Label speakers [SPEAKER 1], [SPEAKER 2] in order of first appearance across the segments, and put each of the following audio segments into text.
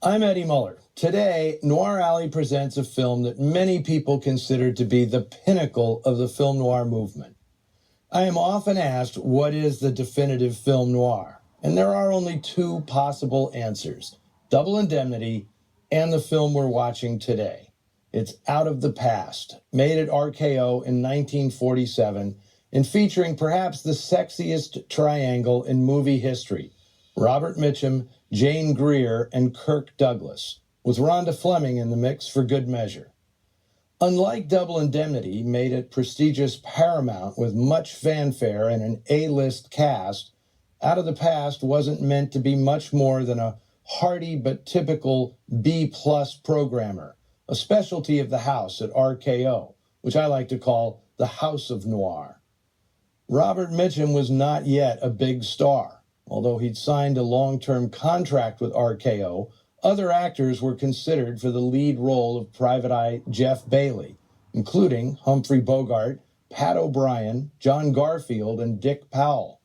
[SPEAKER 1] I'm Eddie Muller. Today, Noir Alley presents a film that many people consider to be the pinnacle of the film noir movement. I am often asked, what is the definitive film noir? And there are only two possible answers: Double Indemnity and the film we're watching today. It's Out of the Past, made at RKO in 1947, and featuring perhaps the sexiest triangle in movie history: Robert Mitchum, Jane Greer, and Kirk Douglas, with Rhonda Fleming in the mix for good measure. Unlike Double Indemnity, made at prestigious Paramount with much fanfare and an A-list cast, Out of the Past wasn't meant to be much more than a hearty but typical B-plus programmer, a specialty of the house at RKO, which I like to call the House of Noir. Robert Mitchum was not yet a big star. Although he'd signed a long-term contract with RKO, other actors were considered for the lead role of Private Eye Jeff Bailey, including Humphrey Bogart, Pat O'Brien, John Garfield, and Dick Powell.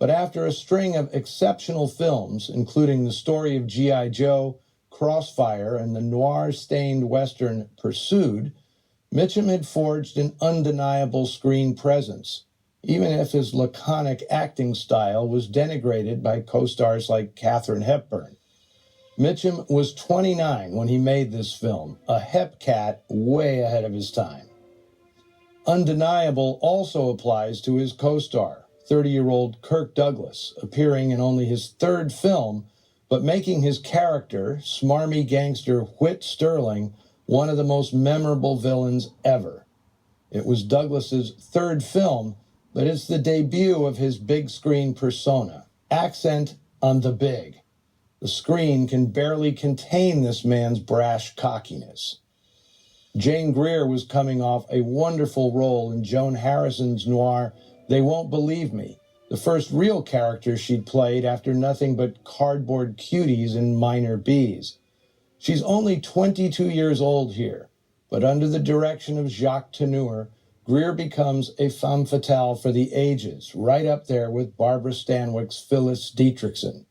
[SPEAKER 1] But after a string of exceptional films, including the story of G.I. Joe, Crossfire, and the noir-stained western Pursued, Mitchum had forged an undeniable screen presence, even if his laconic acting style was denigrated by co-stars like Katharine Hepburn. Mitchum was 29 when he made this film, a hepcat way ahead of his time. Undeniable also applies to his co-star, 30-year-old Kirk Douglas, appearing in only his third film, but making his character, smarmy gangster Whit Sterling, one of the most memorable villains ever. It was Douglas's third film, but it's the debut of his big screen persona. Accent on the big. The screen can barely contain this man's brash cockiness. Jane Greer was coming off a wonderful role in Joan Harrison's noir They Won't Believe Me, the first real character she'd played after nothing but cardboard cuties in Minor Bees. She's only 22 years old here, but under the direction of Jacques Tourneur, Greer becomes a femme fatale for the ages, right up there with Barbara Stanwyck's Phyllis Dietrichson.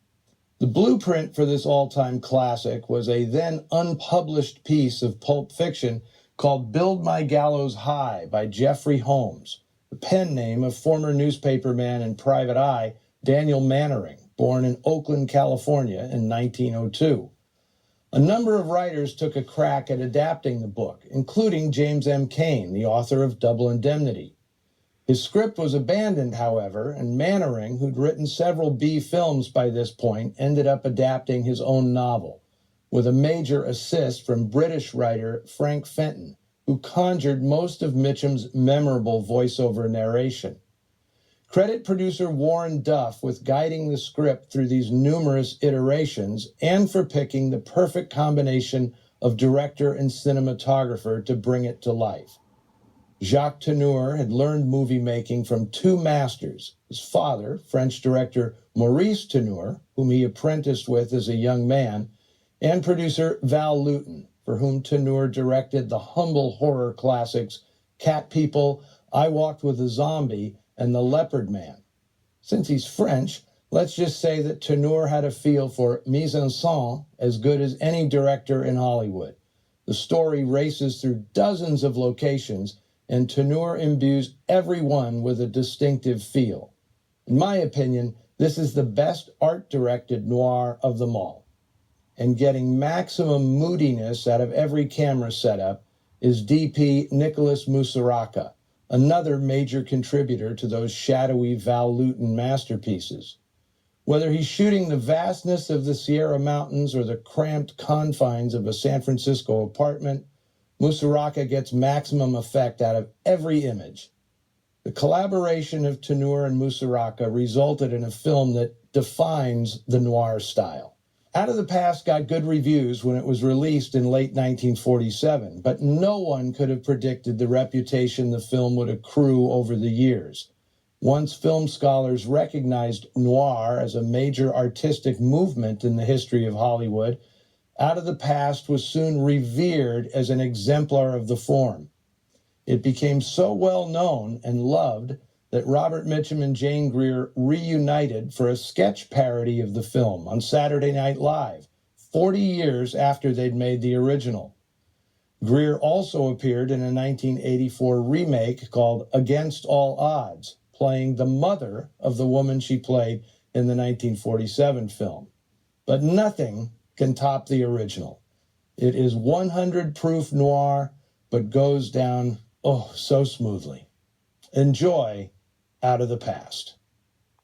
[SPEAKER 1] The blueprint for this all-time classic was a then unpublished piece of pulp fiction called Build My Gallows High by Jeffrey Holmes, the pen name of former newspaperman and Private Eye Daniel Mannering, born in Oakland, California in 1902. A number of writers took a crack at adapting the book, including James M. Cain, the author of Double Indemnity. His script was abandoned, however, and Mannering, who'd written several B films by this point, ended up adapting his own novel, with a major assist from British writer Frank Fenton, who conjured most of Mitchum's memorable voiceover narration. Credit producer Warren Duff with guiding the script through these numerous iterations and for picking the perfect combination of director and cinematographer to bring it to life. Jacques Tourneur had learned movie making from two masters: his father, French director Maurice Tourneur, whom he apprenticed with as a young man, and producer Val Lewton, for whom Tourneur directed the humble horror classics Cat People, I Walked with a Zombie, and The Leopard Man. Since he's French, let's just say that Tourneur had a feel for mise en scène as good as any director in Hollywood. The story races through dozens of locations, and Tourneur imbues every one with a distinctive feel. In my opinion, this is the best art-directed noir of them all. And getting maximum moodiness out of every camera setup is DP Nicholas Musaraka, another major contributor to those shadowy Val Lewton masterpieces. Whether he's shooting the vastness of the Sierra Mountains or the cramped confines of a San Francisco apartment, Musaraka gets maximum effect out of every image. The collaboration of Tourneur and Musaraka resulted in a film that defines the noir style. Out of the Past got good reviews when it was released in late 1947, but no one could have predicted the reputation the film would accrue over the years. Once film scholars recognized noir as a major artistic movement in the history of Hollywood, Out of the Past was soon revered as an exemplar of the form. It became so well known and loved that Robert Mitchum and Jane Greer reunited for a sketch parody of the film on Saturday Night Live 40 years after they'd made the original. Greer also appeared in a 1984 remake called Against All Odds, playing the mother of the woman she played in the 1947 film. But nothing can top the original. It is 100 proof noir, but goes down, oh, so smoothly. Enjoy Out of the Past.